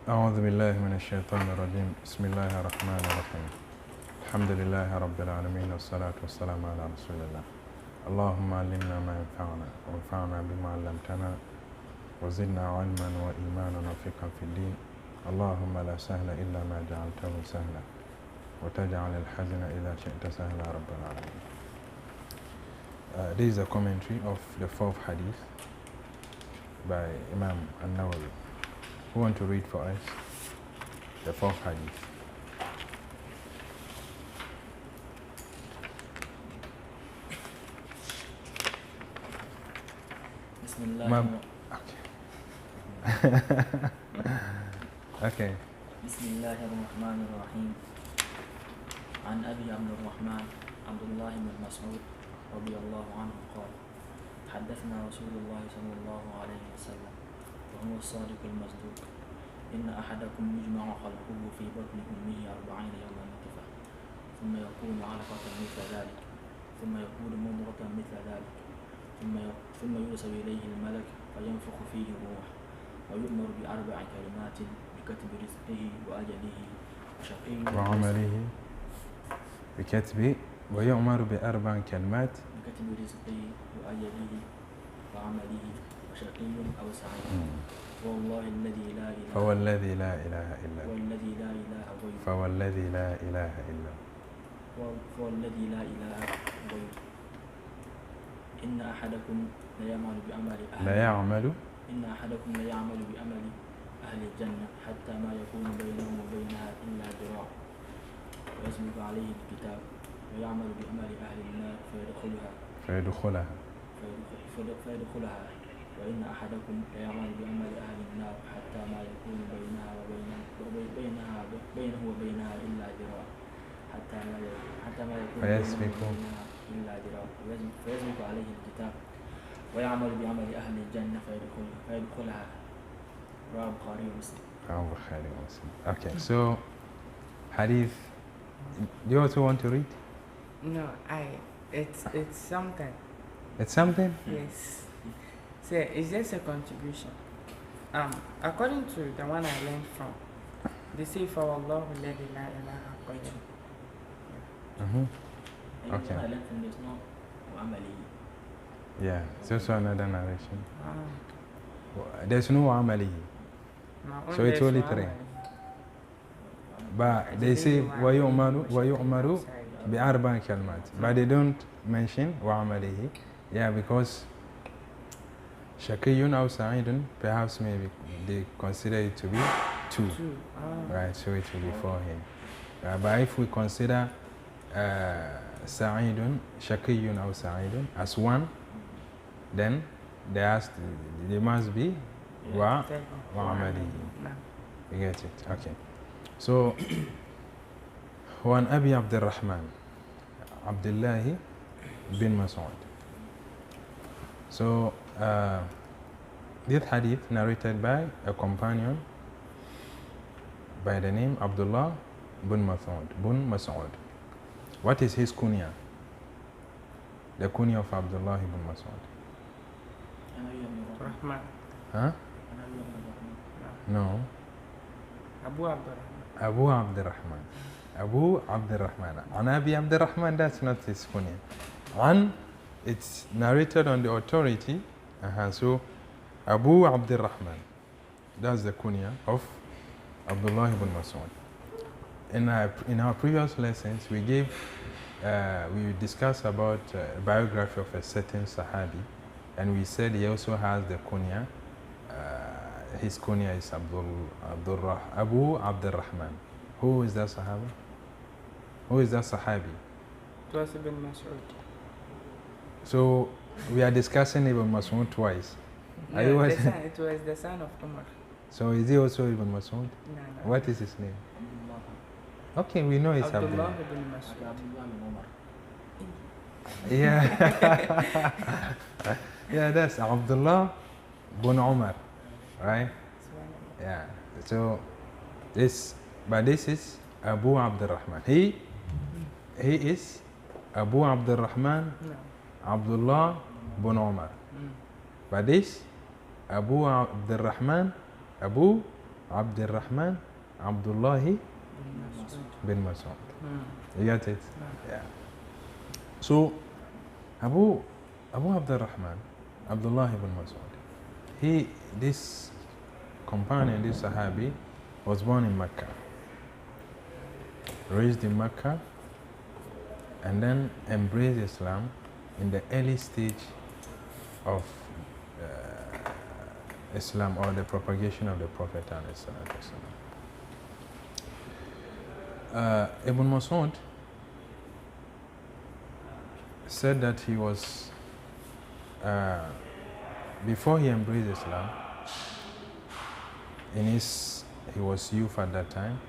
أعوذ بالله من الشيطان الرجيم بسم الله الرحمن الرحيم الحمد لله رب العالمين والصلاة والسلام على رسول الله اللهم علمنا ما ينفعنا وانفعنا بما علمتنا وزدنا علما وإيمانا وفقها في الدين اللهم لا سهل إلا ما جعلته سهلا وتجعل الحزن إذا شئت سهلا رب العالمين. This is a commentary of the fourth hadith by Imam An-Nawawi. Who want to read for us the fourth hadith? Okay. بسم الله الرحمن الرحيم. عن أبي عبد الرحمن عبد الله بن مسعود رضي الله عنه قال: حدثنا رسول الله صلى الله عليه وسلم وهو الصادق المصدوق: إن أحدكم يجمع خلقه في بطن أمه 40 يوما نطفة ثم يكون علقة مثل ذلك ثم يكون مضغة مثل ذلك ثم يرسل إليه الملك فينفخ فيه الروح ويؤمر ب4 كلمات بكتب رزقه وأجله وشقي وعمله ويؤمر ب4 كلمات بكتب رزقه وأجله وعمله وشقي أو سعيد. والله الذي لا إله فوالذي لا إله إلا هو والذي لا إله غيره فوالذي لا إله إلا هو والذي لا إله غيره إن أحدكم ليعمل بأمل أهل الجنة حتى ما يكون بينه وبينها إلا ذراع ويسبق عليه الكتاب ويعمل بأمل أهل النار فيدخلها وإن أحدكم ليعمل بأمل أهل النار حتى ما يكون بينه وبينها إلا ذراع حتى ما يكون بينها إلا ذراع فيسبق عليه الكتاب ويعمل بعمل أهل الجنة فيدخلها. رواه البخاري ومسلم. Okay, so hadith. Do you also want to read? No, it's something. It's something? Yes. So it's just a contribution. According to the one I learned from, they say for Allah la ilaha illa. Okay. I learned from this no amali. Yeah, it's also another narration. There's no amalihi. So it's only 3. But they say وَيُؤْمَرُ بِأَرْبَعِ كَلْمَاتٍ. But they don't mention وَعَمَلِهِ. Yeah, because شَقِيٌّ أو سَعِيدٌ, perhaps maybe they consider it to be 2. Right, so it will be 4 here. But if we consider سَعِيدٌ شَقِيٌّ أو سَعِيدٌ as 1, then there must be وعمله. You get it? Okay. So, وعن أبي عبد الرحمن عبد الله بن مسعود. So, this hadith narrated by a companion by the name Abdullah bin Mas'ud. What is his kunya? The kunya of Abdullah bin Mas'ud. Rahman. Huh? No. Abu Abdurrahman. Abu Abdurrahman. An Abi Abdurrahman, that's not his kunya. An, it's narrated on the authority. So, Abu Abdurrahman. That's the kunya of Abdullah ibn Mas'ud. In our previous lessons, we discussed about biography of a certain Sahabi, and we said he also has the kunya. His kunya is Abu Abdurrahman. Who is that Sahaba? Who is that Sahabi? It was Ibn Mas'ud. So, we are discussing Ibn Mas'ud twice. No, it was the son of Umar. So, is he also Ibn Mas'ud? No. What is his name? Okay, we know it's Abdullah Abdullah. ibn Mas'ud. Yeah. Yeah, that's Abdullah bin Umar. Right? Yeah. So, this is Abu Abdurrahman. He is Abu Abdurrahman Abdullah bin Umar. But this Abu Abdurrahman Abu Abdurrahman Abdullah bin Mas'ud. You get it? Yeah. So Abu Abdurrahman Abdullah ibn Mas'ud, this companion, this Sahabi, was born in Mecca, raised in Mecca, and then embraced Islam in the early stage of Islam, or the propagation of the Prophet. Ibn Mas'ud said that he was, before he embraced Islam, he was youth at that time.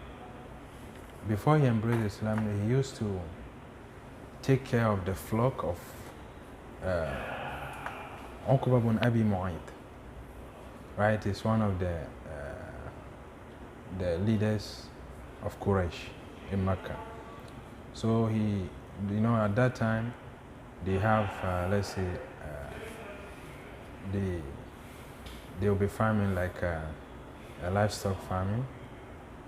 Before he embraced Islam, he used to take care of the flock of Uqba bin Abi Mu'ayth. Right, he's one of the leaders of Quraysh in Mecca. So at that time, they have, let's say, they'll be farming like a livestock farming,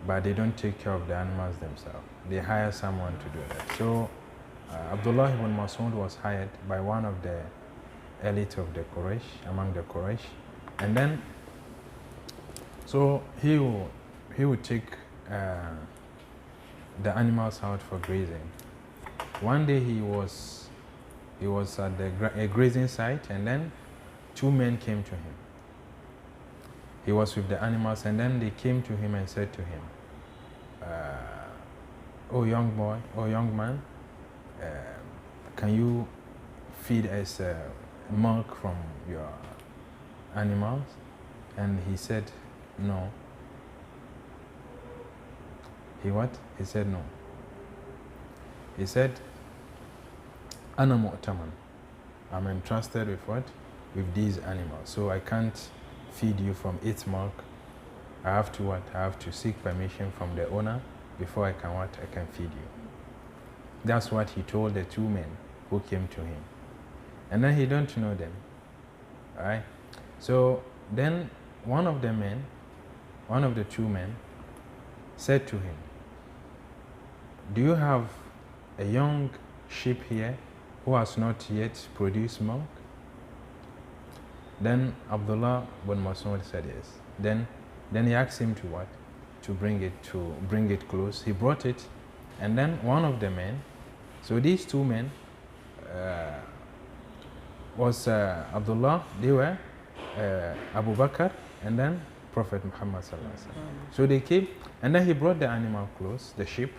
but they don't take care of the animals themselves. They hire someone to do that. So Abdullah ibn Mas'ud was hired by one of the elite of the Quraysh, among the Quraysh, and then so he would take the animals out for grazing. One day he was at a grazing site, and then two men came to him. He was with the animals, and then they came to him and said to him, "Oh young boy, oh young man, can you feed us milk from your animals?" And he said, "No." He what? He said no. He said, "Ana mu'taman." I'm entrusted with what? With these animals. So I can't feed you from its milk. I have to what? I have to seek permission from the owner before I can what? I can feed you. That's what he told the two men who came to him. And then he don't know them. Alright? So then one of the two men said to him, "Do you have a young sheep here who has not yet produced milk?" Then Abdullah bin Mas'ud said yes. Then he asked him to what? To bring it close. He brought it, and then one of the men, so these two men was Abdullah, they were Abu Bakr, and then Prophet Muhammad sallallahu alaihi wasallam. So they came, and then he brought the animal close, the sheep,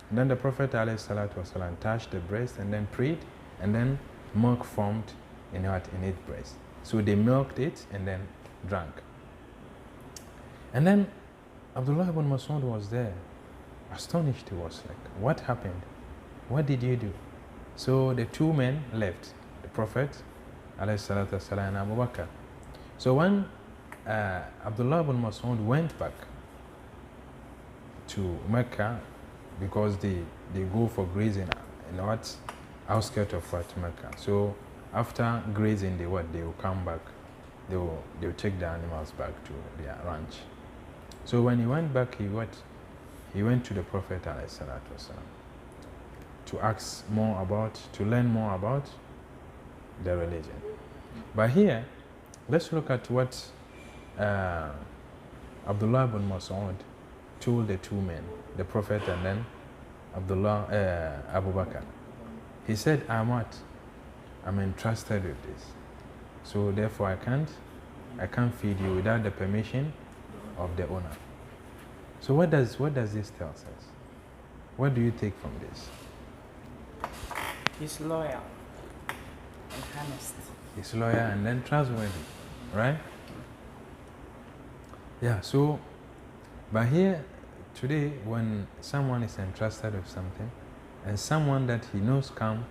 and then the Prophet alayhi salatu wasallam touched the breast and then prayed, and then milk formed in its breast. So they milked it and then drank. And then Abdullah ibn Mas'ud was there, astonished. He was like, "What happened? What did you do?" So the two men left, the Prophet alayhi salatu wasallam and Abu Bakr. So when Abdullah ibn Mas'ud went back to Mecca, because they go for grazing in what outskirts of Mecca. So after grazing, they will come back. They will take the animals back to their ranch. So when he went back, he went to the Prophet ﷺ to learn more about the religion. But here, let's look at what Abdullah ibn Mas'ud told the two men, the Prophet and then Abu Bakr. He said, I'm entrusted with this. So therefore I can't feed you without the permission of the owner. So what does this tell us? What do you take from this? He's loyal and honest. He's loyal and then trustworthy, right? Yeah, so, but here, today, when someone is entrusted with something, and someone that he knows come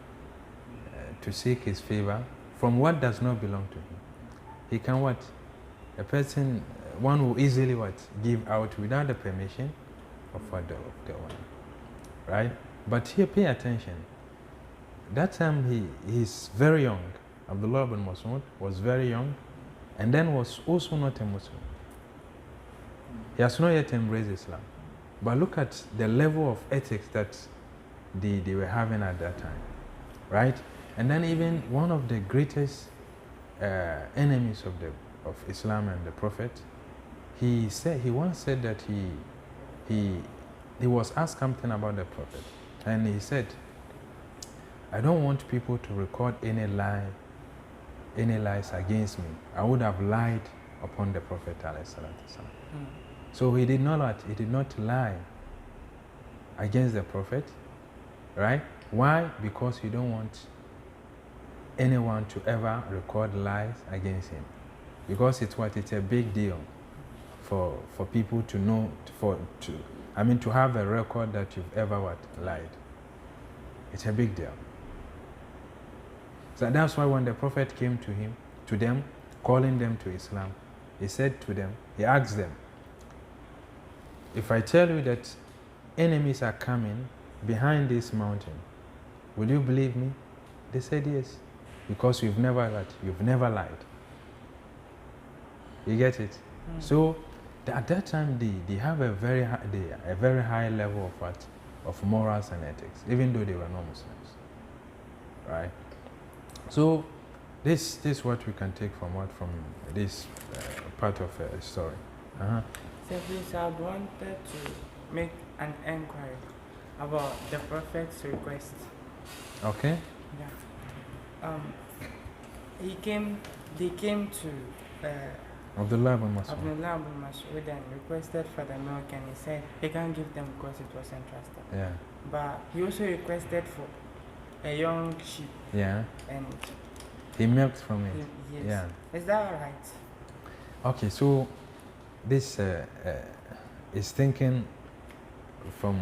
to seek his favor from what does not belong to him, he can what? A person, one will easily what? Give out without the permission of the owner, right? But here, pay attention. That time he's very young. Abdullah ibn Mas'ud was very young, and then was also not a Muslim. He has not yet embraced Islam. But look at the level of ethics that they were having at that time, right? And then even one of the greatest enemies of Islam and the Prophet, he once said that he was asked something about the Prophet, and he said, I don't want people to record any lies against me. I would have lied upon the Prophet ﷺ. So he did not lie against the Prophet, right? Why? Because he don't want anyone to ever record lies against him. Because it's a big deal for people to know, to have a record that you've ever lied. It's a big deal. So that's why when the Prophet came to them, calling them to Islam, he said to them, he asked them, if I tell you that enemies are coming behind this mountain, will you believe me? They said yes, because you've never lied. You get it? So at that time they have a very high level of morals and ethics, even though they were not Muslims, right? So this is what we can take from this part of the story. So please, I wanted to make an inquiry about the Prophet's request. Okay. Yeah. They came to Abdullah ibn Mas'ud. Abdullah ibn Mas'ud and requested for the milk, and he said he can't give them because it was entrusted. Yeah. But he also requested for a young sheep. Yeah. And he milked from it. Yes. Yeah. Is that all right? Okay, so this is thinking from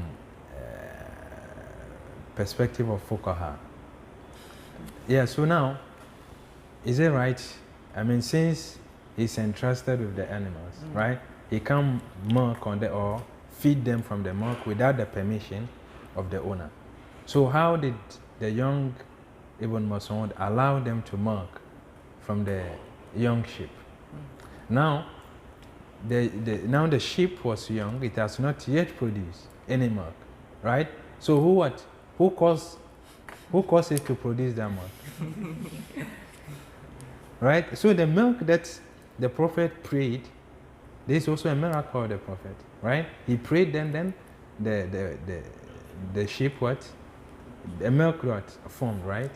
perspective of fuqaha. Yeah, so now, is it right? I mean, since he's entrusted with the animals, right? He can't milk or feed them from the milk without the permission of the owner. So how did the young Ibn Mas'ud allow them to milk from the young sheep? Now, the sheep was young, it has not yet produced any milk, right? So who caused it to produce that milk? Right? So the milk that the Prophet prayed, this is also a miracle of the Prophet, right? He prayed, then the sheep the milk formed, right?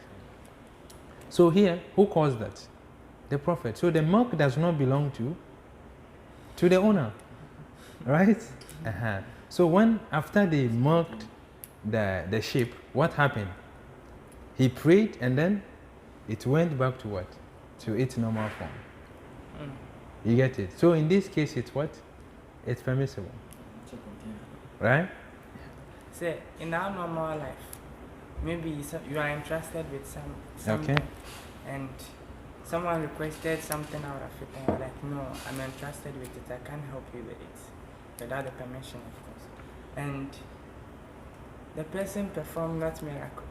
So here, who caused that? The Prophet. So the milk does not belong to the owner, right? So after they milked the sheep, what happened? He prayed, and then it went back to what? To its normal form. You get it? So in this case, it's what? It's permissible. Right? So in our normal life, maybe you are entrusted with something, and someone requested something out of it, and you're like, no, I'm entrusted with it, I can't help you with it, without the permission, of course. And the person performed that miracle.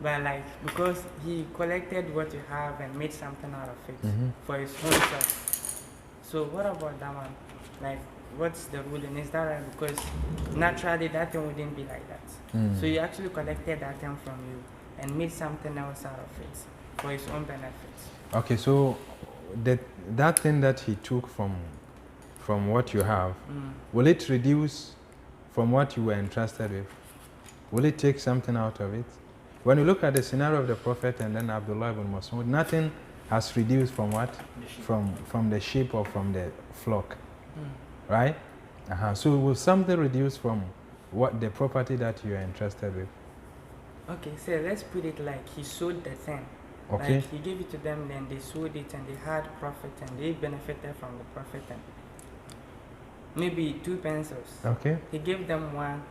But because he collected what you have and made something out of it for his own self. So what about that one? What's the ruling? Is that right? Because naturally that thing wouldn't be like that. So he actually collected that thing from you and made something else out of it for his own benefits. Okay, so that thing that he took from what you have, will it reduce from what you were entrusted with? Will it take something out of it? When you look at the scenario of the Prophet and then Abdullah ibn Mas'ud, nothing has reduced from what? From the sheep or from the flock. Right? So will something reduce from what the property that you are entrusted with? Okay, so let's put it like he sold the thing. Okay. Like he gave it to them, then they sold it and they had profit and they benefited from the profit, and maybe 2 pencils. Okay. He gave them one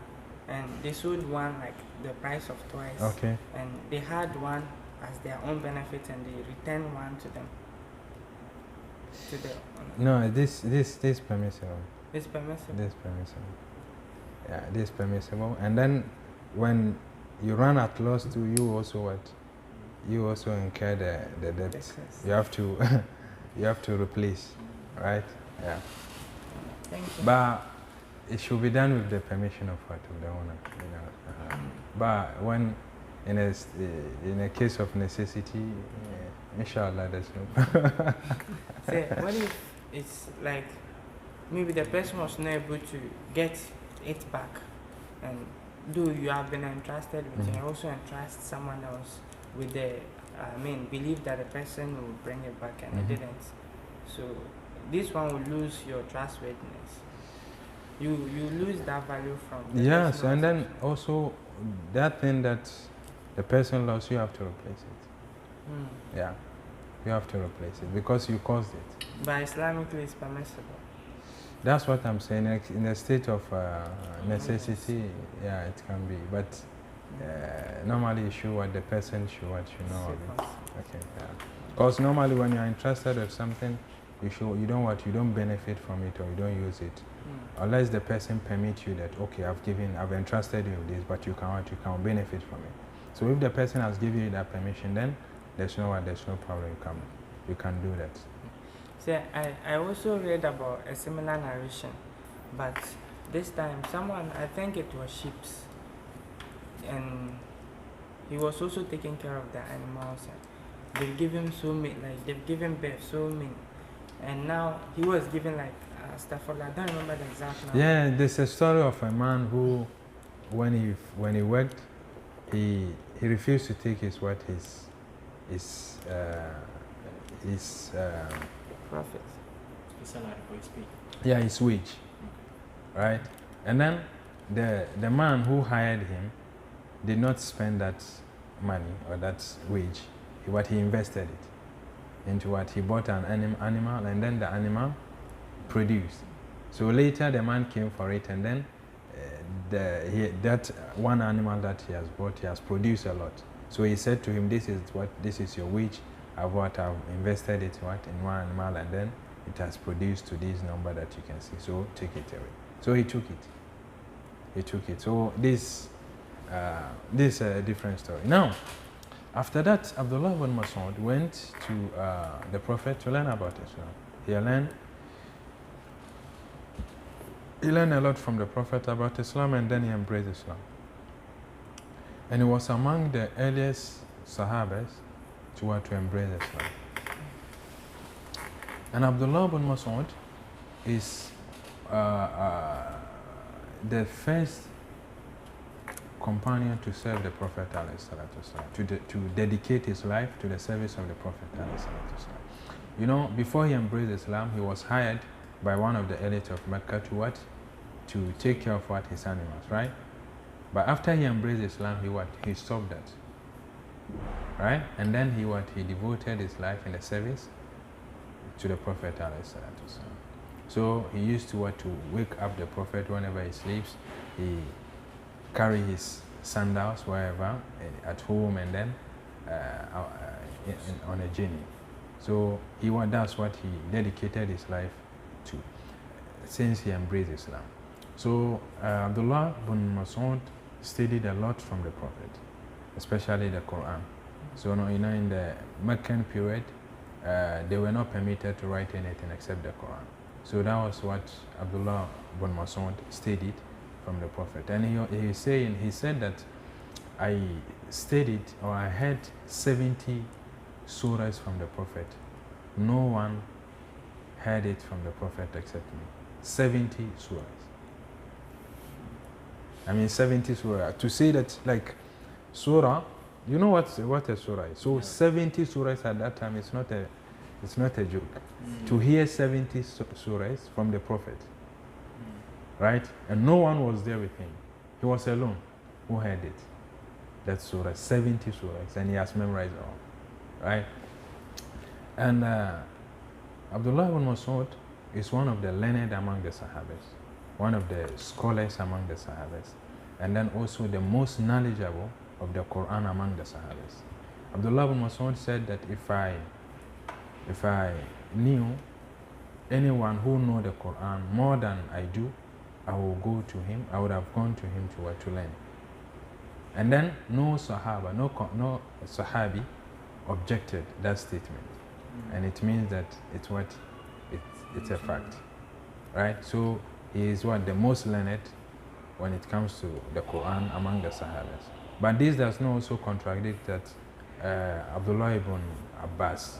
and they sold one like the price of twice. Okay. And they had one as their own benefit and they returned one to them. No, this permissible. It's permissible. This permissible. Yeah, this permissible. And then when you run at loss to you also what? You also incur the debt. You have to you have to replace, right? Yeah. Thank you. But it should be done with the permission of what, of the owner. You know. But when in a case of necessity, inshallah, there's no. Say, what if it's like maybe the person was not able to get it back, and though you have been entrusted with it, also entrust someone else with the, believe that the person will bring it back and it didn't. So this one will lose your trustworthiness. You lose that value from the Yes, person and also. then also that thing that the person lost, you have to replace it. Yeah, you have to replace it because you caused it. But Islamically it's permissible. That's what I'm saying. In a state of necessity, yeah, it can be. But normally, you show what the person should what you know of it. Okay, yeah. Because normally, when you're interested in something, you don't benefit from it or you don't use it, unless the person permits you that I've entrusted you with this, but you can't benefit from it. So if the person has given you that permission, then there's no problem. You can do that. See, I also read about a similar narration, but this time someone, I think it was sheep, and he was also taking care of the animals. They've given so many, like they've given birth so many, and now he was given like stuff like I don't remember the exact number. Yeah, there's a story of a man who, when he worked, he refused to take his Profit. His salary for his pay. yeah, his wage, right? And then the man who hired him did not spend that money or that wage. He invested it into what he bought an animal, and then the animal produced. So later the man came for it, and then that one animal that he has bought, he has produced a lot. So he said to him, this is your wage. I've invested it in one animal, and then it has produced to this number that you can see. So take it away. So he took it. So this is a different story. Now, after that, Abdullah ibn Mas'ud went to the Prophet to learn about Islam. He learned a lot from the Prophet about Islam, and then he embraced Islam. And he was among the earliest Sahabas to embrace Islam. And Abdullah ibn Mas'ud is the first companion to serve the Prophet to dedicate his life to the service of the Prophet. You know, before he embraced Islam, he was hired by one of the elites of Mecca to take care of his animals, right? But after he embraced Islam, he stopped that, right? And then he devoted his life in the service to the Prophet. So he used to wake up the Prophet whenever he sleeps. He carry his sandals wherever, at home, and then on a journey. So that's what he dedicated his life to since he embraced Islam. So Abdullah ibn Mas'ud studied a lot from the Prophet, especially the Quran. So in the Meccan period, they were not permitted to write anything except the Quran. So that was what Abdullah ibn Mas'ud studied from the Prophet. And he said that I studied, or I had 70 surahs from the Prophet. No one heard it from the Prophet except me. 70 surahs. 70 surah. To say that, like, surah, you know what a surah is. So 70 surahs at that time, it's not a joke. To hear 70 surahs from the Prophet, right? And no one was there with him. He was alone who heard it. That surah, 70 surahs, and he has memorized all, right? And Abdullah ibn Mas'ud is one of the learned among the Sahabas, one of the scholars among the Sahabas, and then also the most knowledgeable of the Quran among the Sahabas. Abdullah ibn Mas'ud said that if I knew anyone who know the Quran more than I do, I will go to him. I would have gone to him to learn. And then no Sahaba, no Sahabi objected that statement, and it means that it's a fact, right? So he is what? The most learned when it comes to the Quran among the Sahabas. But this does not also contradict that Abdullah ibn Abbas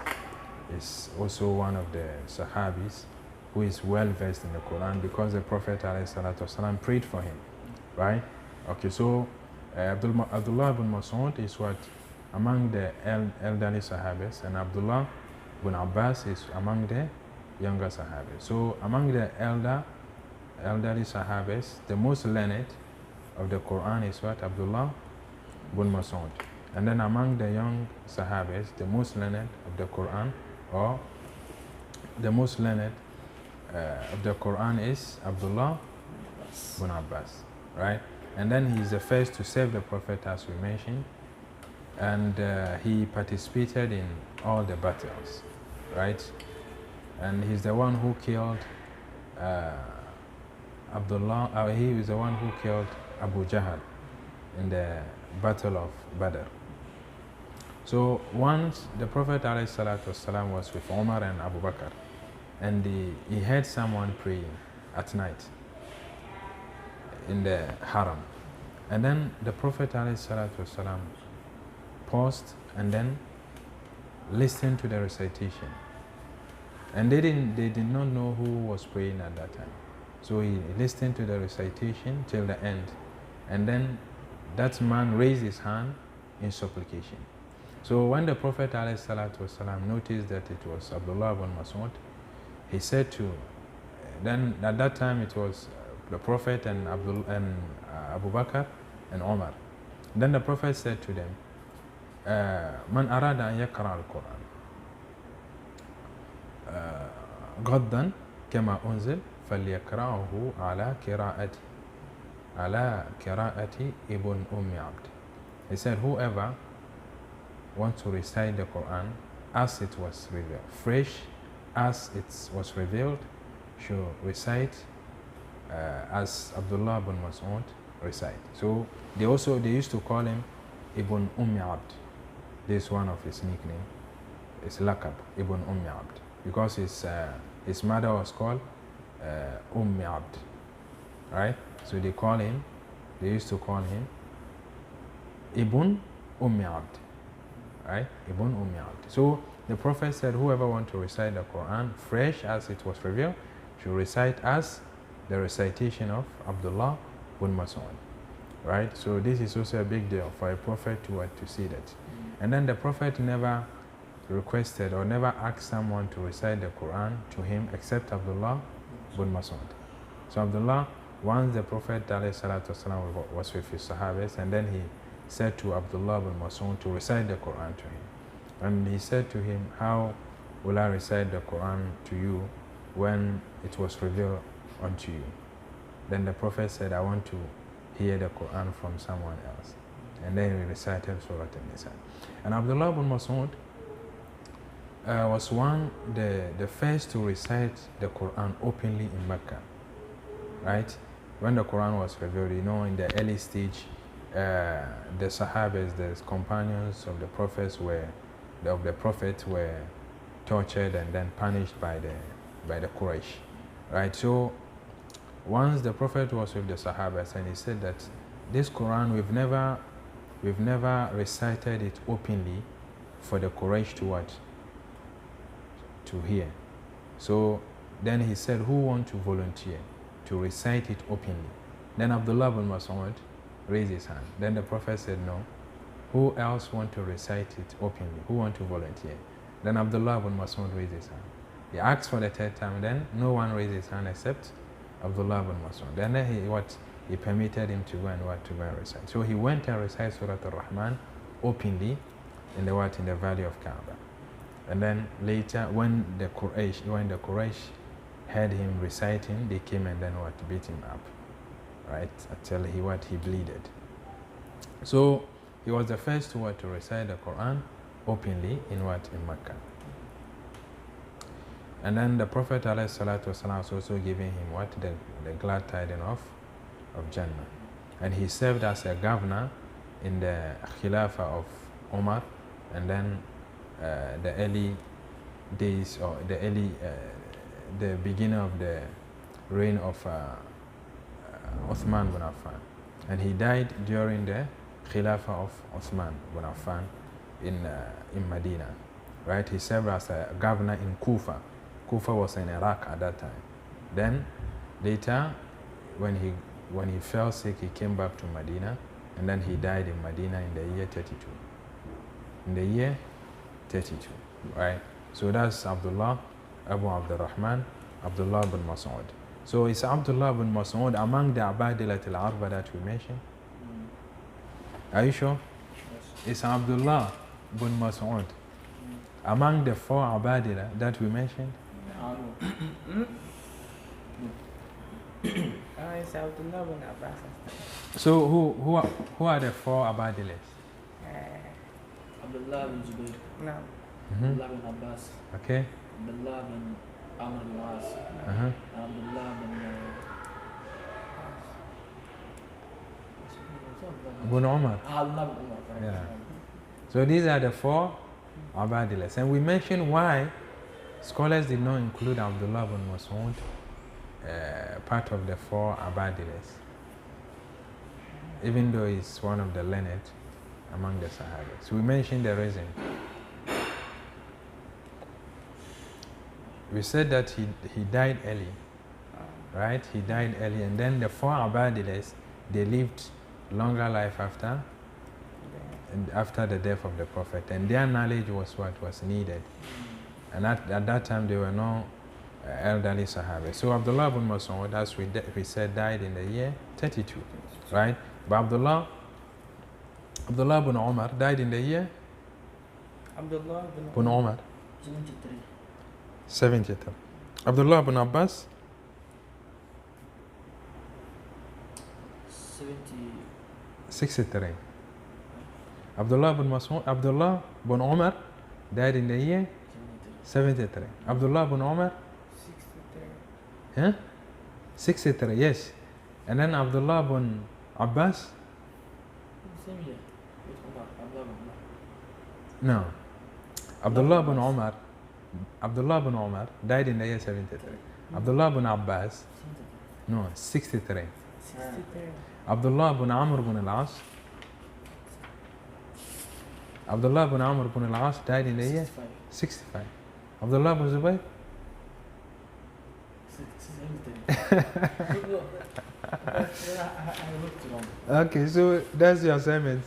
is also one of the Sahabis who is well versed in the Quran, because the Prophet ﷺ prayed for him, right? Okay, so Abdullah ibn Mas'ud is what? Among the elderly Sahabas, and Abdullah ibn Abbas is among the younger Sahabas. So among the elderly Sahabas, the most learned of the Quran is what? Abdullah ibn Mas'ud. And then among the young Sahabas, the most learned of the Quran, or the most learned of the Quran is Abdullah ibn Abbas, right? And then he's the first to serve the Prophet, as we mentioned, and he participated in all the battles, right? And he's the one who killed he was the one who killed Abu Jahl in the Battle of Badr. So once the Prophet ﷺ was with Umar and Abu Bakr, and he heard someone praying at night in the Haram. And then the Prophet ﷺ paused and then listened to the recitation. And they did not know who was praying at that time. So he listened to the recitation till the end. And then that man raised his hand in supplication. So when the Prophet ﷺ noticed that it was Abdullah ibn Mas'ud, he said to, then at that time it was the Prophet and Abu Bakr and Umar. Then the Prophet said to them, Man arada an yaqra al-Quran غضا كما أنزل فليقرأه على قراءة ابن عبد. He said, whoever wants to recite the Quran as it was revealed, fresh as it was revealed, should recite as Abdullah ibn Mas'ud recite. So they used to call him Ibn Abd. This is one of his nickname. It's Laqab, Ibn Abd, because his mother was called Abd, right? So they used to call him Ibn Abd, right? Ibn Abd. So the Prophet said, whoever wants to recite the Quran fresh as it was revealed should recite as the recitation of Abdullah ibn Mas'ud, right? So this is also a big deal for a prophet to see that. And then the Prophet never requested or never asked someone to recite the Quran to him except Abdullah ibn Mas'ud. So Abdullah, once the Prophet ﷺ was with his Sahabas, and then he said to Abdullah ibn Mas'ud to recite the Quran to him. And he said to him, how will I recite the Quran to you when it was revealed unto you? Then the Prophet said, I want to hear the Quran from someone else. And then he recited Surah An-Nisa. And Abdullah ibn Mas'ud was the first to recite the Quran openly in Mecca, right? When the Quran was revealed, in the early stage, the Sahabas, the companions of the prophets were tortured and then punished by the Quraysh, right? So once the Prophet was with the Sahabas, and he said that this Quran, we've never recited it openly for the Quraysh to hear. So then he said, who want to volunteer to recite it openly? Then Abdullah ibn Mas'ud raised his hand. Then the Prophet said, no. Who else want to recite it openly? Who want to volunteer? Then Abdullah ibn Mas'ud raised his hand. He asked for the third time, then no one raised his hand except Abdullah ibn Mas'ud. Then he permitted him to go and recite. So he went and recited Surah Al-Rahman openly in the valley of Kaaba. And then later, when the Quraysh heard him reciting, they came and then beat him up, right? Until he bleeded. So he was the first to recite the Quran openly in Mecca. And then the Prophet ﷺ was also giving him the glad tidings of Jannah. And he served as a governor in the Khilafah of Umar, and then the early days, or the beginning of the reign of Uthman bin Affan. And he died during the Khilafah of Uthman bin Affan in Medina. Right? He served as a governor in Kufa. Kufa was in Iraq at that time. Then later, when he fell sick, he came back to Medina, and then he died in Medina in the year 32. In the year 32, right? So that's Abdullah Abu Abdurrahman, Abdullah bin Mas'ud. So is Abdullah bin Mas'ud among the Abadilat al-Arba that we mentioned? Are you sure? Yes. Is Abdullah bin Mas'ud among the 4 Abadila that we mentioned? It's Abdullah bin Abbas. So who are the 4 Abadilas? Abdullah bin Zubayr, No. Abdullah bin Abbas, Okay. Abdullah bin Amr bin As, Uh-huh. Abdullah bin Ibn Umar. Abdullah bin Umar. Correct. Yeah. So these are the 4 Abadilas. And we mentioned why scholars did not include Abdullah bin Mas'ud part of the 4 Abadilas, even though he's one of the learned among the Sahabah. So we mentioned the reason. We said that he died early, right? He died early, and then the 4 Abadilas, they lived longer life after the death of the Prophet, and their knowledge was what was needed. And at that time, there were no elderly Sahaba. So Abdullah bin Mas'ud, as we said, died in the year 32, right? But Abdullah bin Umar died in the year? Abdullah bin Umar? 73. 73. Abdullah bin Abbas? 63. Abdullah bin Mas'ud, Abdullah bin Umar died in the year 73. Abdullah bin Umar? 63. Huh? 63, yes. And then Abdullah bin Abbas? Same year with Umar. Abdullah bin No. Umar. Abdullah bin Umar died in the year 73. Abdullah bin Abbas? No, 63. 63. Abdullah bin Amr bin al-As? Abdullah bin Amr bin al-As died in the year 65. Abdullah bin Zubayr? 73. I looked wrong. Okay, so that's your assignment.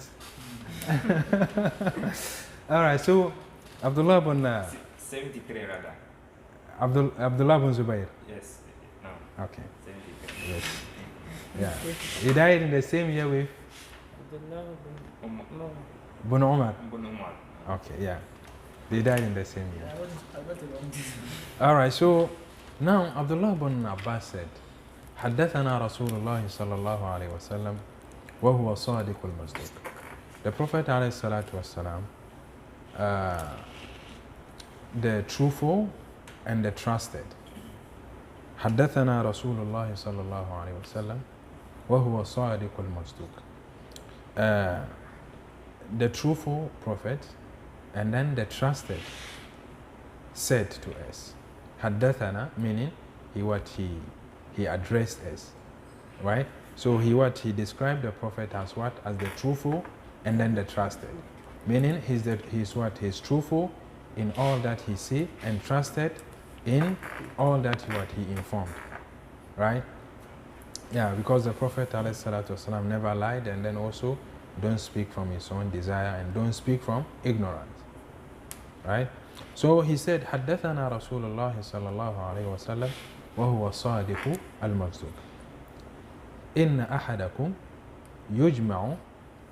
All right, so Abdullah bin 73 rather. Abdullah bin Zubayr. Yes. No. Okay. 73. Yes. Yeah. He died in the same year with Abdullah bin bin Umar. Ibn Umar. Okay, yeah. They died in the same year. I got it wrong. All right, so now Abdullah bin Abbas said, حدثنا رسول الله صلى الله عليه وسلم وهو صادق المصدوق. The Prophet عليه الصلاة والسلام, the truthful and the trusted. حدثنا رسول الله صلى الله عليه وسلم وهو صادق المصدوق. The truthful prophet and then the trusted said to us. حدثنا meaning he addressed us, right? So he described the prophet as what? As the truthful and then the trusted. Meaning he's truthful in all that he said and trusted in all that he informed, right? Yeah, because the Prophet ﷺ never lied, and then also don't speak from his own desire and don't speak from ignorance, right? So he said, حدثنا رسول الله صلى الله عليه وسلم وهو صادق المصدوق إن أحدكم يجمع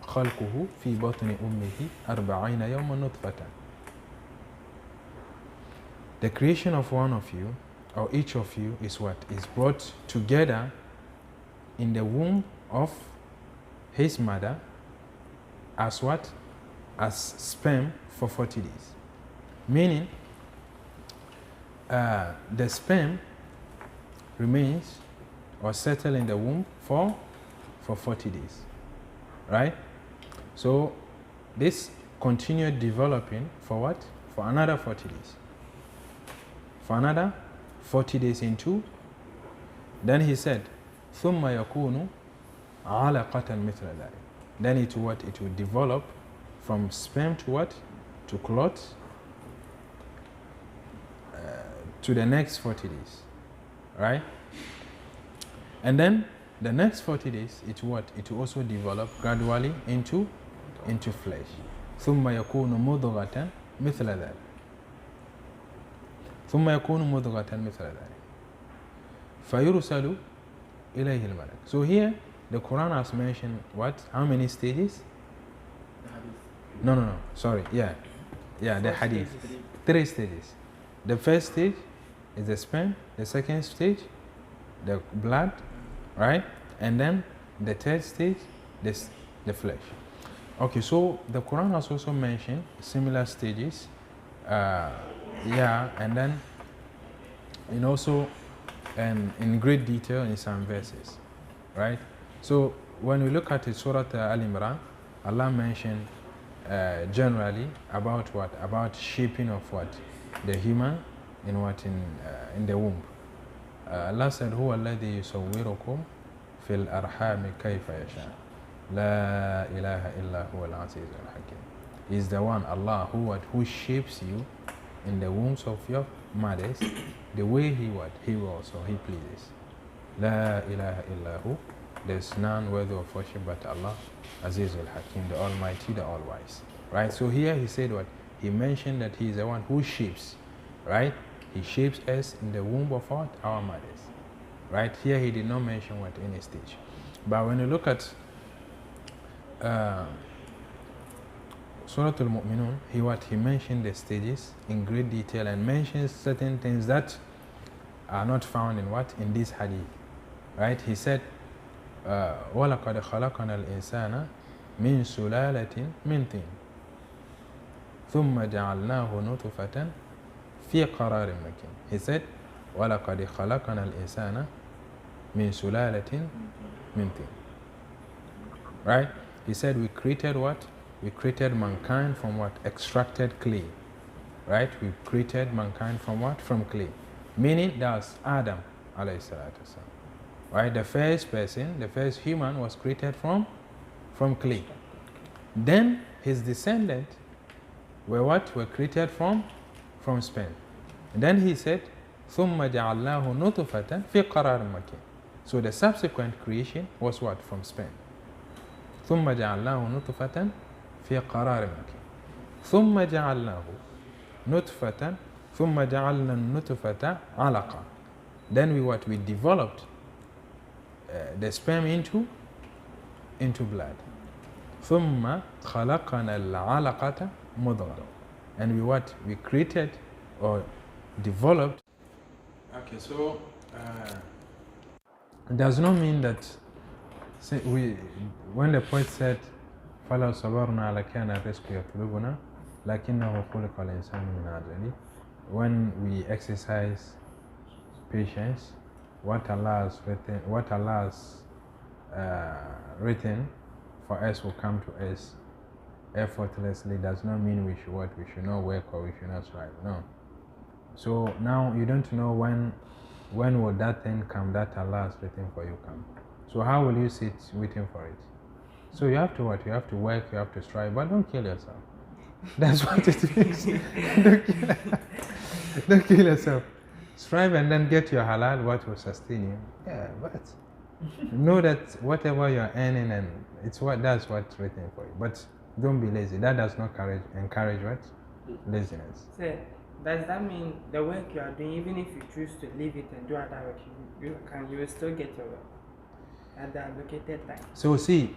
خلقه في بطن أمه 40 يوما نطفة. The creation of one of you, or each of you, is what? Is brought together in the womb of his mother as what? As sperm for 40 days. Meaning, the sperm remains or settle in the womb for 40 days, right? So this continued developing for what? For another 40 days. For another 40 days into Then he said, ثم يكون علقة مثل ذلك. Then it what? It will develop from sperm to what? To clot to the next 40 days. Right? And then the next 40 days, it what? It will also develop gradually into flesh. ثم يكون مضغة مثل ذلك. ثم يكون مضغة مثل ذلك. فيرسل إليه الملك. So here the Quran has mentioned what? How many stages? The hadith. No. Sorry. Yeah, the hadith. 3 stages. The first stage is the sperm. The second stage, the blood, right? And then the third stage, the flesh. Okay, so the Quran has also mentioned similar stages. And then also in great detail in some verses, right? So when we look at it, Surah Al-Imran, Allah mentioned generally about what? About shaping of what? The human in what? In the womb. Allah said, هو الذي يصوركم في الأرحام كيف يشاء لا إله إلا هو العزيز الحكيم. He is the one, Allah, who shapes you in the wombs of your mothers the way He wills or He pleases. La ilaha illahu. There's none worthy of worship but Allah, Aziz al-Hakim, the Almighty, the All-Wise. Right? So here he said what? He mentioned that He is the one who shapes. Right? He shapes us in the womb of what? Our mothers. Right? Here he did not mention what? Any stage. But when you look at Surah Al-Mu'minun, he mentioned the stages in great detail and mentions certain things that are not found in what? In this hadith. Right? He said, وَلَقَدْ خَلَقَنَا الْإِنسَانَ مِنْ سُلَالَةٍ مِنْ طِينٍ ثُمَّ جَعَلْنَاهُ نُطْفَةً فِي قَرَارٍ مَكِينٍ. He said, وَلَقَدْ خَلَقَنَا الْإِنسَانَ مِنْ سُلَالَةٍ مِنْ طِينٍ. Right? He said, we created what? We created mankind from what? Extracted clay. Right? We created mankind from what? From clay. Meaning that's Adam alayhi salatu wasalam. Right? The first person, the first human was created from clay. Then his descendants were what? Were created from sperm. And then he said, ثُمَّ جَعَلْنَاهُ نُطْفَةً فِي قَرَارٍ مَكِينٍ. So the subsequent creation was what? From sperm. ثُمَّ جَعَلْنَاهُ نُطْفَةً في قرار مكين ثم جعلناه نطفة ثم جعلنا النطفة علقة. Then we developed the sperm into blood. ثم خلقنا العلقة مضغة. And we created or developed. Okay, so it does not mean that when the poet said فَلَوْ صَبَرْنَا لَكَانَ الرِّزْقُ يَطْلُبُنَا لَكِنَّهُ خُلِقَ الْإِنسَانُ مِنْ عَجَلٍ. When we exercise patience, what Allah has written for us will come to us effortlessly. Does not mean we should not work or we should not strive. No. So now you don't know when will that thing come that Allah has written for you come. So how will you sit waiting for it? So you have to what? You have to work, you have to strive, but don't kill yourself. That's what it means. Don't kill yourself. Strive and then get your halal, what will sustain you. Yeah, but know that whatever you're earning and that's what's written for you. But don't be lazy. That does not encourage what? Laziness. So, does that mean the work you are doing, even if you choose to leave it and do other work, you will still get your work at the allocated time? So see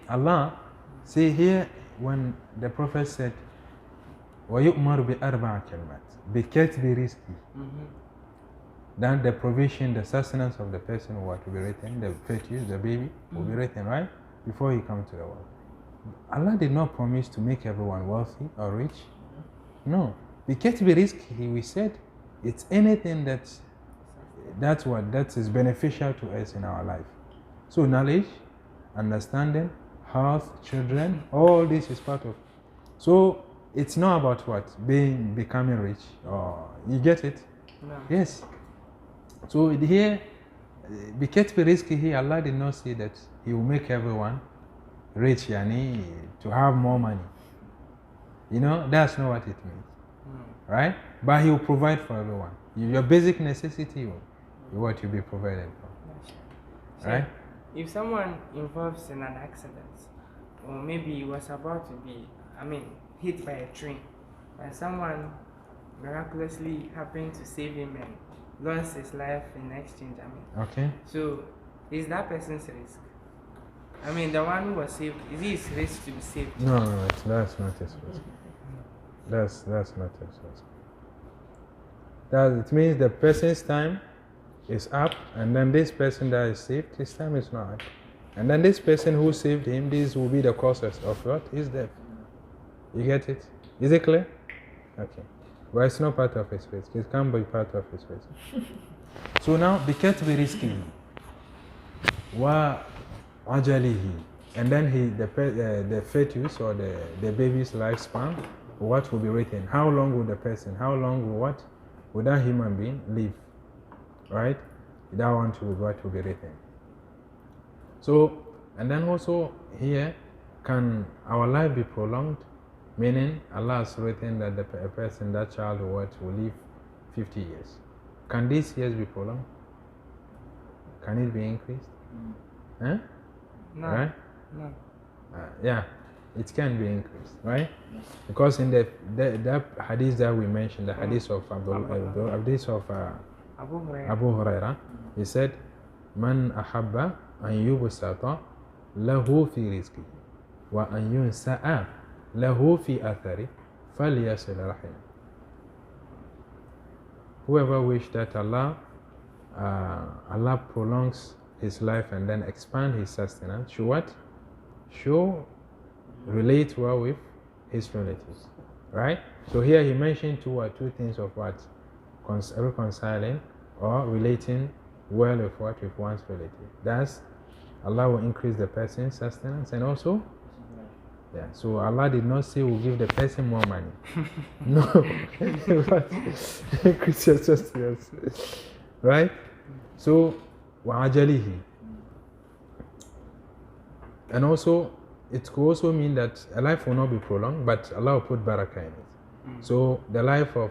here when the Prophet said وَيُؤْمَرُ بِأَرْبَعَ كَلْمَاتٍ بِكَتْبِ رِزْقِهِ. Then the provision, the sustenance of the person will be written, the fetus, the baby will be written, right? Before he comes to the world. Allah did not promise to make everyone wealthy or rich. No. بِكَتْبِ رِزْقِهِ, we said it's anything that is beneficial to us in our life. So knowledge, understanding, health, children, all this is part of. So it's not about what? Becoming rich, or you get it? No. Yes. So here بكتب رزقه, Allah did not say that He will make everyone rich, yani, to have more money. You know, that's not what it means, right? But He will provide for everyone. Your basic necessity will what you'll be provided for, right? If someone involves in an accident, or maybe he was about to be, hit by a train, and someone miraculously happened to save him and lost his life in exchange, Okay. So, is that person's risk? The one who was saved, is it his risk to be saved? No, that's not his risk. That's not his risk. It means the person's time is up, and then this person that is saved, his time is not up. And then this person who saved him, this will be the causes of what? His death. You get it? Is it clear? Okay. But it's not part of his risk. It can't be part of his risk. So now, بِكَتْبِ رِزْقِهِ وَعَجَلِهِ. And then the fetus or the baby's lifespan, what will be written? How long will the person, how long will will that human being live? Right? That one to what will be written. So, and then also here, can our life be prolonged? Meaning, Allah has written that a person, that child will live 50 years. Can these years be prolonged? Can it be increased? Huh? No. Right? No. Yeah, it can be increased, right? Because in that hadith that we mentioned, the hadith of Abu Huraira, he said, "Man ahabba an yubsata lahu fi rizqi wa an yunsa'a lahu fi athari falyasil rahim." Whoever wishes that Allah prolongs his life and then expand his sustenance, should what? Should relate well with his relatives, right? So here he mentioned two things of what? Reconciling or relating well with what? With one's relative. That's Allah will increase the person's sustenance, and also, yeah. So Allah did not say we'll give the person more money. No, increase your sustenance, right? So وَعَجَلِهِ. And also, it could also mean that a life will not be prolonged, but Allah will put barakah in it. So the life of,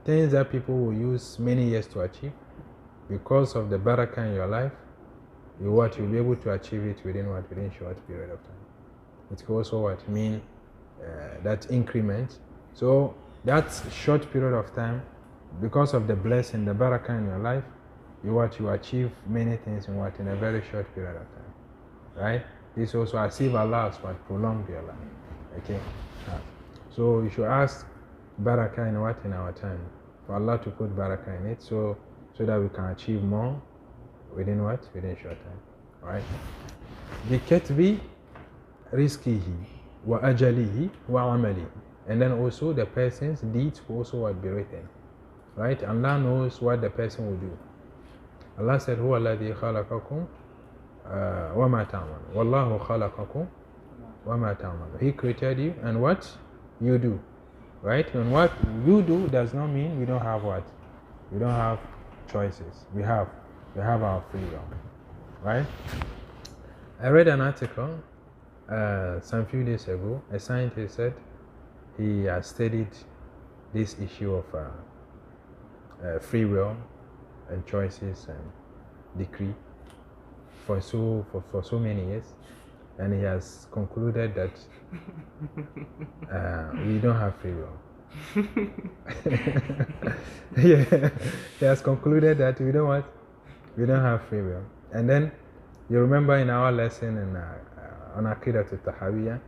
things that people will use many years to achieve, because of the barakah in your life, you'll be able to achieve it within short period of time. It could also mean that increment. So that short period of time, because of the blessing, the barakah in your life, you achieve many things in a very short period of time, right? This also as if Allah has prolonged your life. Okay, so you should ask barakah in our time, for Allah to put barakah in it, so that we can achieve more within short time, right? بِكَتْبِ رِزْقِهِ وَأَجَلِهِ وَعَمَلِهِ. And then also the person's deeds will also be written, right? Allah knows what the person will do. Allah said, "Huwa alladhi khalaqakum wa ma ta'malun. Wallahu khalaqakum wa ma ta'malun." He created you and what you do, right? And what you do does not mean we don't have what? We don't have choices. We have our free will, right? I read an article some few days ago. A scientist said he has studied this issue of free will and choices and decree for so many years, and he has concluded that we don't have free will. Yeah, he has concluded that we don't have free will. And then you remember in our lesson on Aqidah al-Tahawiyya,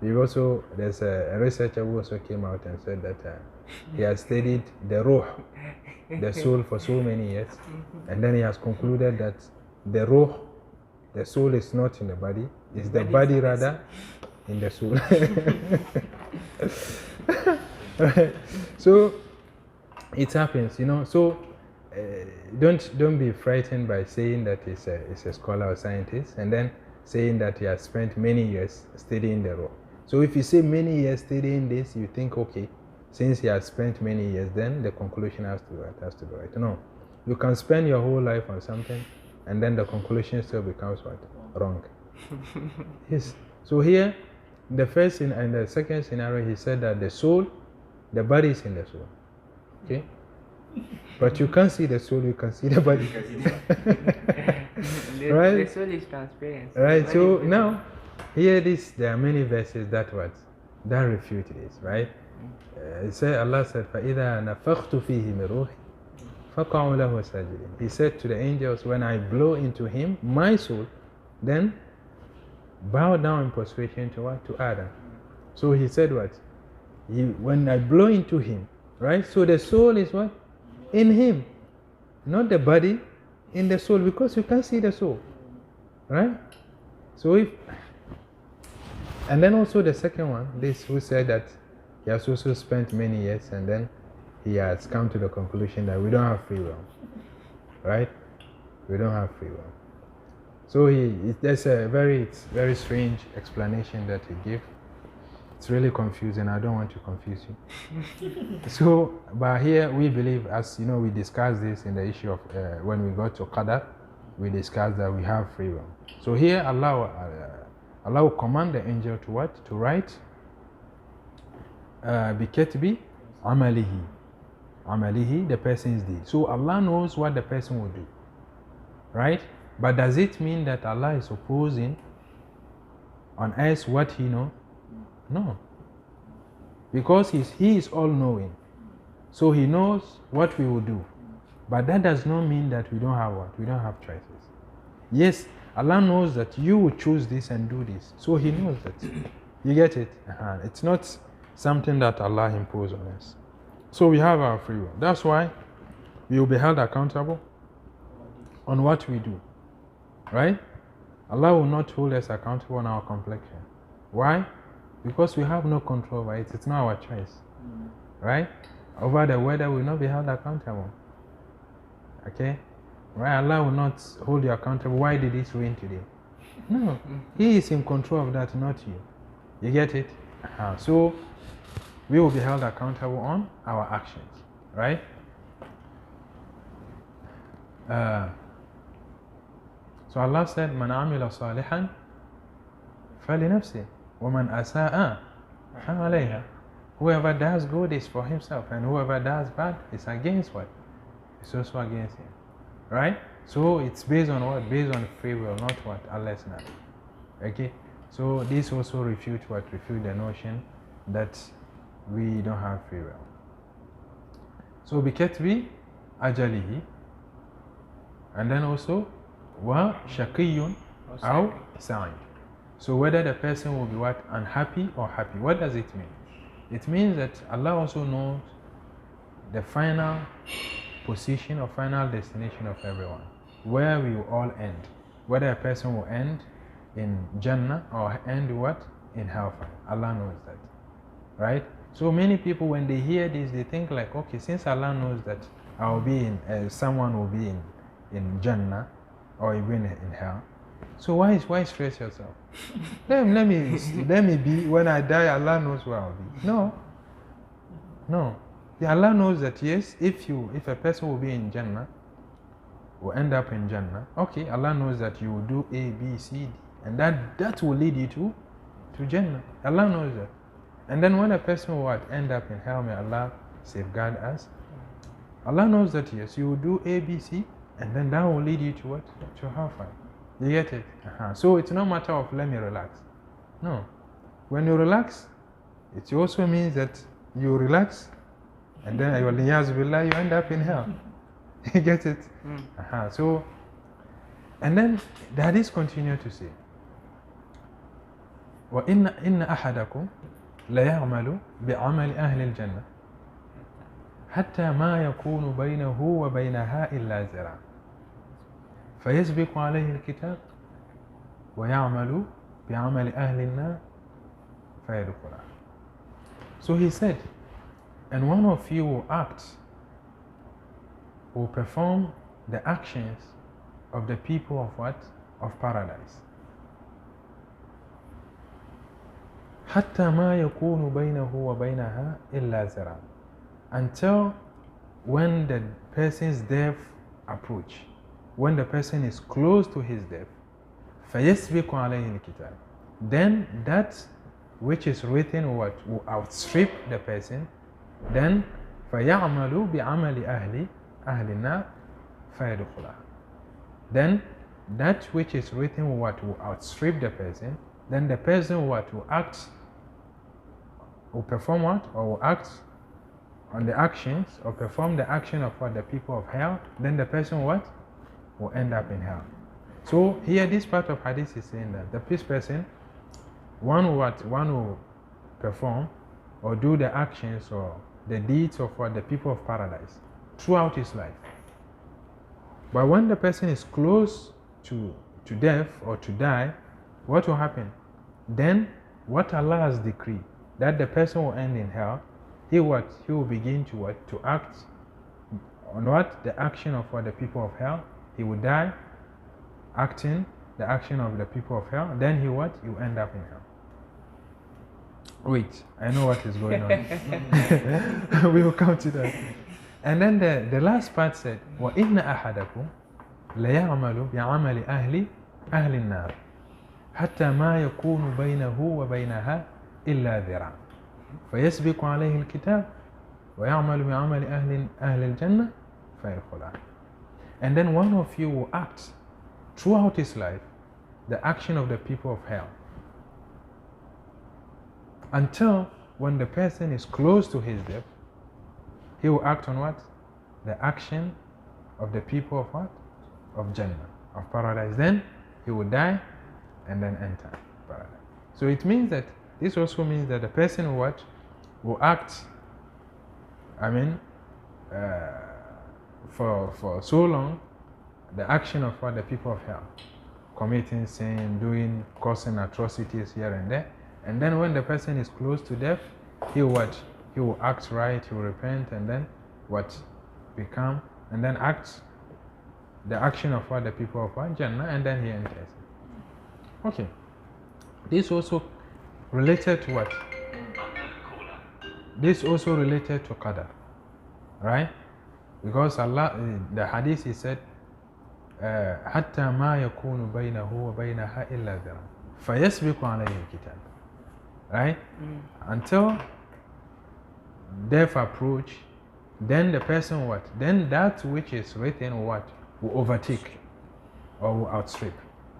there's a researcher who also came out and said that he has studied the ruh, the soul, for so many years, and then he has concluded that the soul is not in the body, it's the body rather in the soul. Right. So it happens, so don't be frightened by saying that he's a scholar or scientist and then saying that he has spent many years studying the ruh. So if you say many years studying this, you think, okay, since he has spent many years, then the conclusion has to be right. No. You can spend your whole life on something and then the conclusion still becomes what? Wrong. Yes. So here, the first and the second scenario, he said that the soul, the body is in the soul. Okay? But you can't see the soul, you can see the body. Right? The soul is transparent. Right, so now, here there are many verses that refute this, right? Allah said, فَإِذَا نَفَخْتُ فِيهِ مِنْ رُوحِي فَقَعُوا لَهُ سَاجِدِينَ. He said to the angels, when I blow into him, my soul, then bow down in prostration to what? To Adam. So he said what? When I blow into him, right? So the soul is what? In him. Not the body, in the soul, because you can't see the soul. Right? So and then also the second one, this who said that he has also spent many years and then he has come to the conclusion that we don't have free will. Right? We don't have free will. So there's a very strange explanation that he gave. It's really confusing. I don't want to confuse you. So, but here we believe, as you know, we discussed this in the issue of when we got to Qadar, we discussed that we have free will. So here Allah will command the angel to what? To write بِكَتْبِ عَمَلِهِ, the person's deed. So Allah knows what the person will do. Right? But does it mean that Allah is opposing on us what He knows? No. Because He is all-knowing. So He knows what we will do. But that does not mean that we don't have what? We don't have choices. Yes, Allah knows that you will choose this and do this. So He knows that. You get it? It's not something that Allah imposed on us. So we have our free will. That's why we will be held accountable on what we do. Right? Allah will not hold us accountable on our complexion. Why? Because we have no control over it. It's not our choice. Right? Over the weather, we will not be held accountable. Okay? Right? Allah will not hold you accountable. Why did it rain today? No. He is in control of that, not you. You get it? So, we will be held accountable on our actions. Right? So Allah said, مَنْ عَمِلَ صَالِحًا فَلِنَفْسِهِ وَمَنْ أَسَاءَ فَعَلَيْهَا. Whoever does good is for himself, and whoever does bad is against what? It's also against him. Right? So it's based on what? Based on free will, not what? Allah's not. Okay? So this also refute the notion that we don't have free will. So بِكَتْبِ أَجَلِهِ, and then also وَشَقِيٌّ أَوْ سَعِيدٌ. So whether the person will be what? Unhappy or happy. What does it mean? It means that Allah also knows the final position or final destination of everyone, where we will all end. Whether a person will end in Jannah or end what? In hellfire. Allah knows that. Right? So many people, when they hear this, they think like, okay, since Allah knows that I will be someone will be in Jannah or even in hell, so why stress yourself? let me be, when I die, Allah knows where I'll be. No. Yeah, Allah knows that yes, if a person will be in Jannah, will end up in Jannah, okay, Allah knows that you will do A, B, C, D, and that will lead you to Jannah. Allah knows that. And then when a person will end up in hell, may Allah safeguard us. Allah knows that yes, you will do A, B, C, and then that will lead you to what? To hellfire. You get it? So it's no matter of let me relax. No. When you relax, it also means that you relax, and then you end up in hell. You get it? So, and then the hadith continue to say, وَإِنَّ أَحَدَكُمْ لَيَعْمَلُ بِعَمَلِ أَهْلِ الْجَنَّةِ حَتَّى مَا يَكُونُ بَيْنَهُ وَبَيْنَهَا إِلَّا ذِرَاعٌ فَيَسْبِقُ عَلَيْهِ الْكِتَابُ وَيَعْمَلُ بِعَمَلِ أَهْلِ النَّارِ فَيَدْخُلَهَا. So he said, and one of you will perform the actions of the people of what? Of paradise. حَتَّى مَا يَكُونُ بَيْنَهُ وَبَيْنَهَا إِلَّا ذِرَاعٌ. Until when the person's death approach, when the person is close to his death, فَيَسْبِقُ عَلَيْهِ الْكِتَابِ, then that which is written will outstrip the person, then فَيَعْمَلُ بِعَمَلِ أَهْلِ النَّارِ فَيَدْخُلَهَا, then that which is written will outstrip the person, then the person will act, will perform what, or will act on the actions, or perform the action of what the people of hell, then the person what will end up in hell. So here this part of hadith is saying that the peace person, one will perform or do the actions or the deeds of what the people of paradise throughout his life. But when the person is close to death or to die, what will happen? Then what Allah has decreed, that the person will end in hell, he will begin to act on what? The action of what the people of hell. He will die acting the action of the people of hell, then he will end up in hell. Wait, I know what is going on. We will come to that. And then the last part said, وَإِنَّ أَحَدَكُمْ لَيَعْمَلُ بِعَمَلِ أَهْلِ النَّارِ حَتَّى مَا يَكُونُ بَيْنَهُ وَبَيْنَهَا إِلَّا ذِرَعٌ فَيَسْبِقُ عَلَيْهِ الْكِتَابُ وَيَعْمَلُ بِعَمَلِ أَهْلِ الْجَنَّةِ فَيَدْخُلَهَا. And then one of you will act throughout his life the action of the people of hell, until when the person is close to his death, he will act on what? The action of the people of what? Of Jannah, of paradise. Then he will die and then enter paradise. So it means that, this also means that the person will act, for so long, the action of what the people of hell, committing sin, causing atrocities here and there, and then when the person is close to death, he will act right, he will repent, and then become, and then act the action of what the people of what? Jannah, and then he enters. Okay, this also related to what? This also related to qadar, right? Because Allah, the hadith, he said, حتى ما يكون بينه وبينها إلا ذراع فيسبق عليه الكتاب, right? Until death approach, then the person then that which is written will overtake or will outstrip,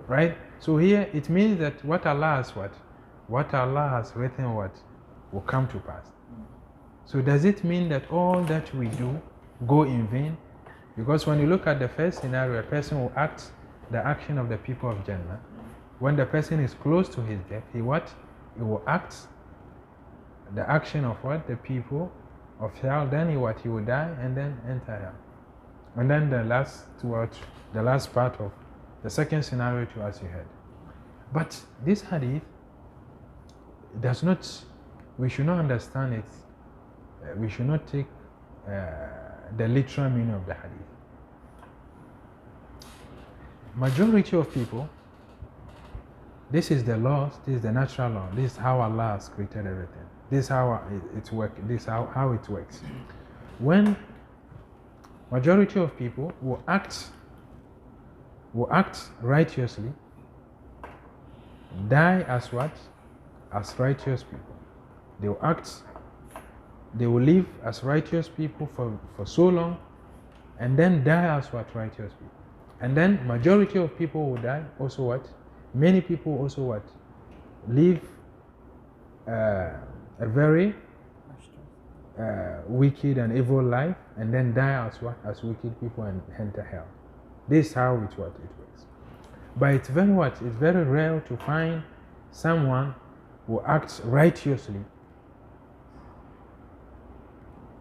right? So here it means that what Allah has written will come to pass. So does it mean that all that we do go in vain? Because when you look at the first scenario, a person will act the action of the people of Jannah. When the person is close to his death, he will act the action of the people of hell. Then he will die and then enter hell. And then the last part of the second scenario too, as you heard. But this hadith does not, we should not understand it. We should not take the literal meaning of the hadith. Majority of people, this is the law, this is the natural law, this is how Allah has created everything. This is how it works. This is how it works. When majority of people will act righteously, die as what? As righteous people. They will live as righteous people for so long, and then die as what? Righteous people. And then majority of people will die also what? Many people also what? Live a very wicked and evil life, and then die as what? As wicked people and enter hell. This is how it works. But it's very rare to find someone who acts righteously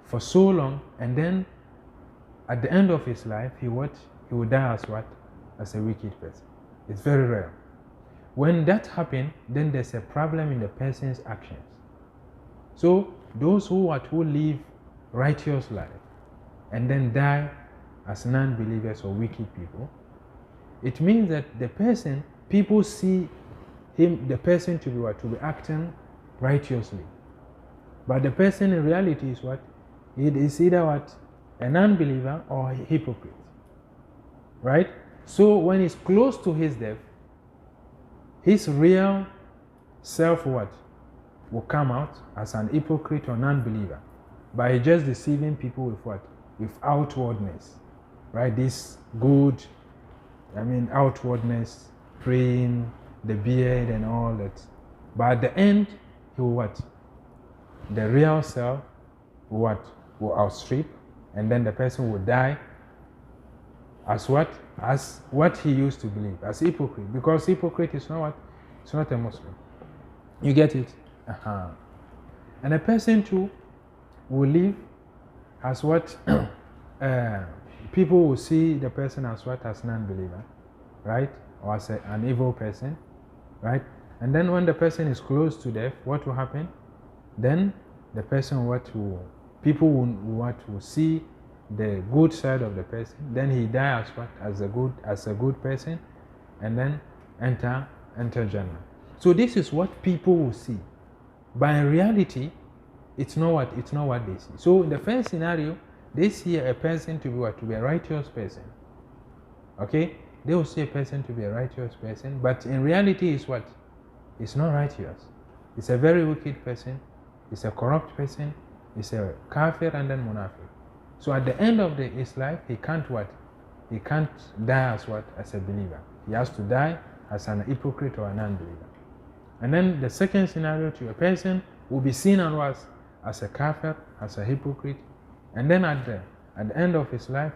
for so long, and then at the end of his life, he will die as what? As a wicked person. It's very rare. When that happens, then there's a problem in the person's actions. So those who live righteous life and then die as non-believers or wicked people, it means that people see the person to be acting righteously. But the person in reality is what? It is either what? A non-believer or a hypocrite. right? So when he's close to his death, his real self what will come out as an hypocrite or non-believer by just deceiving people with what? With outwardness, right? This good, outwardness, praying, the beard and all that. But at the end, he will what? The real self will what? Will outstrip, and then the person will die as what? As what he used to believe, as hypocrite. Because hypocrite is not what? It's not a Muslim. You get it? And a person too will live as what? People will see the person as what? As non-believer, right? Or as an evil person, right? And then when the person is close to death, what will happen? Then the person people will see the good side of the person. Then he dies as what? As a good person, and then enter Jannah. So this is what people will see. But in reality, it's not what they see. So in the first scenario, they see a person to be what? To be a righteous person. Okay? They will see a person to be a righteous person, but in reality it's what? It's not righteous. It's a very wicked person, it's a corrupt person, it's a kafir and then munafiq. So at the end of his life, he can't what? He can't die as what? As a believer. He has to die as an hypocrite or a non-believer. And then the second scenario, to a person will be seen as a kafir, as a hypocrite. And then at the end of his life,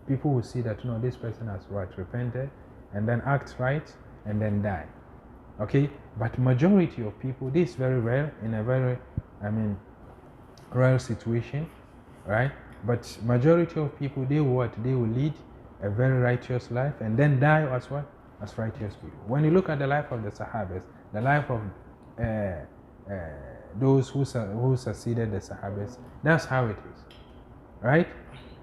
people will see that no, this person has what? Repented, and then act right, and then die. Okay? But majority of people, this is very rare, in a very, rare situation, right? But majority of people, they will lead a very righteous life and then die as what? As righteous people. When you look at the life of the Sahabahs, the life of those who succeeded the Sahabahs, that's how it is, right?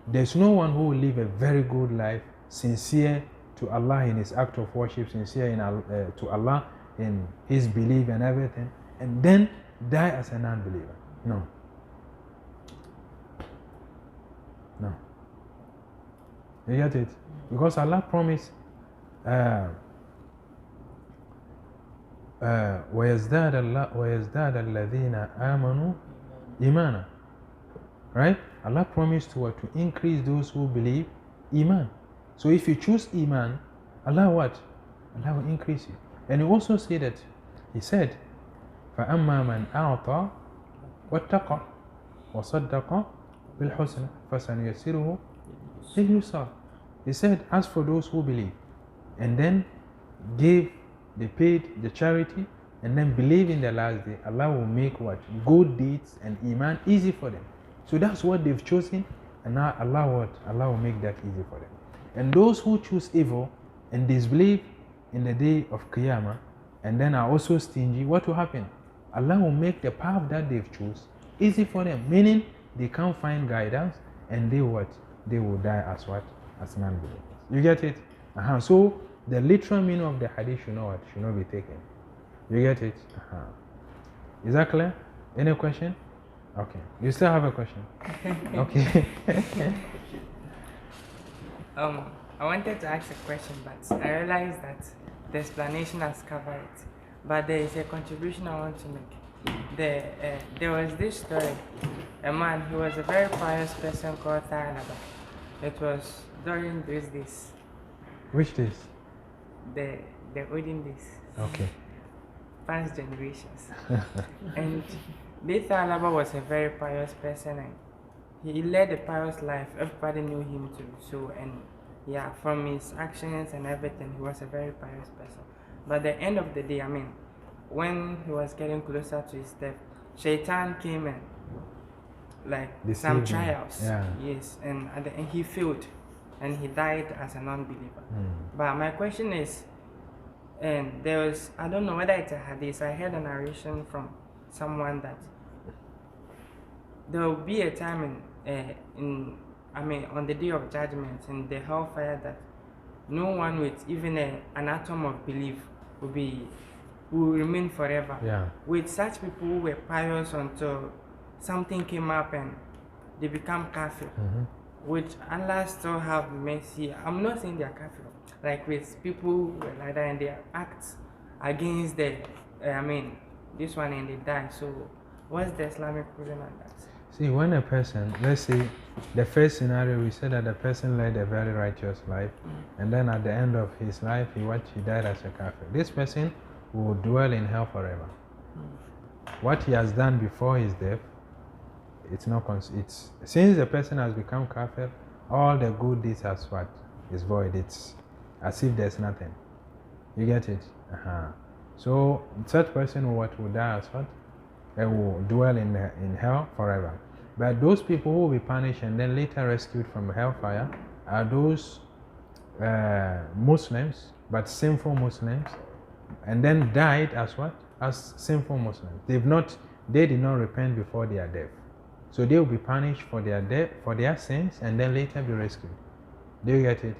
There's no one who will live a very good life, sincere to Allah in his act of worship, sincere to Allah in his belief and everything, and then die as a non-believer. No. You get it? Because Allah promised وَيَزْدَادَ الَّذِينَ آمَنُوا إِيمَانًا. Right? Allah promised to increase those who believe Iman. So if you choose Iman, Allah what? Allah will increase you. And He also said that, He said, فَأَمَّا مَنْ أَعْطَى وَاتَّقَى وَصَدَّقَ بِالْحُسْنَى فَسَنُيَسِّرُهُ لِلْيُسْرَى. He said, as for those who believe, and then they paid the charity, and then believe in the last day, Allah will make what? Good deeds and Iman easy for them. So that's what they've chosen, and now Allah will make that easy for them. And those who choose evil and disbelieve in the day of Qiyamah, and then are also stingy, what will happen? Allah will make the path that they've chosen easy for them, meaning they can't find guidance, and they will die as what? As non-believers. You get it? So the literal meaning of the hadith should not be taken. You get it? Is that clear? Any question? Okay. You still have a question? Okay. I wanted to ask a question, but I realized that the explanation has covered it. But there is a contribution I want to make. There was this story. A man, he was a very pious person called Sahabah. It was during those days. Which days? The olden days. Okay. Past generations. And this Sahabah was a very pious person, and he led a pious life. Everybody knew him too. So, and yeah, from his actions and everything, he was a very pious person. But at the end of the day, when he was getting closer to his death, Shaitan came and some trials. Yeah. Yes, and at the end he failed, and he died as a non-believer. But my question is, and there was, I don't know whether it's a hadith, I heard a narration from someone that there will be a time on the day of judgment in the hellfire that no one with even an atom of belief will remain forever. Yeah. With such people who were pious until something came up and they become kafir. would Allah still have mercy? I'm not saying they are kafir. Like with people like that and they act against the, this one and they die. So what's the Islamic ruling on that? See, when a person, let's say, the first scenario, we said that the person led a very righteous life, and then at the end of his life, he died as a kafir. This person will dwell in hell forever. What he has done before his death, it's not. Since the person has become kafir, all the good deeds as what is void. It's as if there's nothing. You get it? So such person will die as what? They will dwell in hell forever. But those people who will be punished and then later rescued from hellfire are those Muslims, but sinful Muslims, and then died as what? As sinful Muslims. They did not repent before their death. So they will be punished for their death, for their sins, and then later be rescued. Do you get it?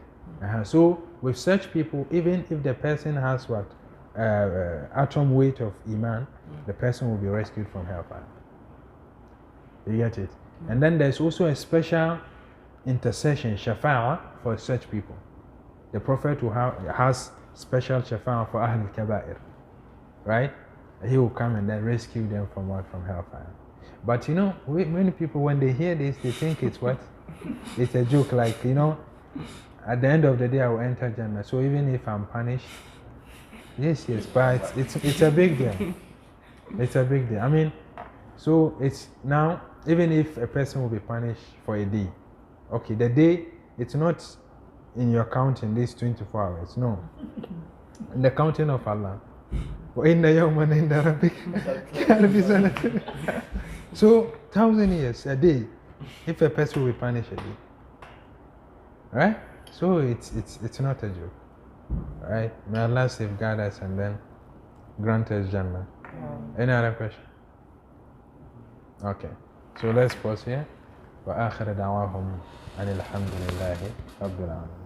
So with such people, even if the person has what? Atom weight of Iman, the person will be rescued from hellfire. You get it? And then there's also a special intercession, shafa'ah, for such people. The Prophet has special shafa'ah for Ahl al-Kaba'ir. Right? He will come and then rescue them from what? From hellfire. But you know, many people, when they hear this, they think it's what? It's a joke, like, you know, at the end of the day I will enter Jannah. So even if I'm punished, yes, but it's a big deal. It's a big deal. I mean, so it's now, even if a person will be punished for a day, okay, the day, it's not in your counting these 24 hours, no. In the counting of Allah. So 1,000 years a day, if a person will be punished a day, right? So it's not a joke, right? May Allah safeguard us and then grant us Jannah. Any other question? Okay, so let's pause here. وآخر دعواهم أن الحمد لله رب العالمين.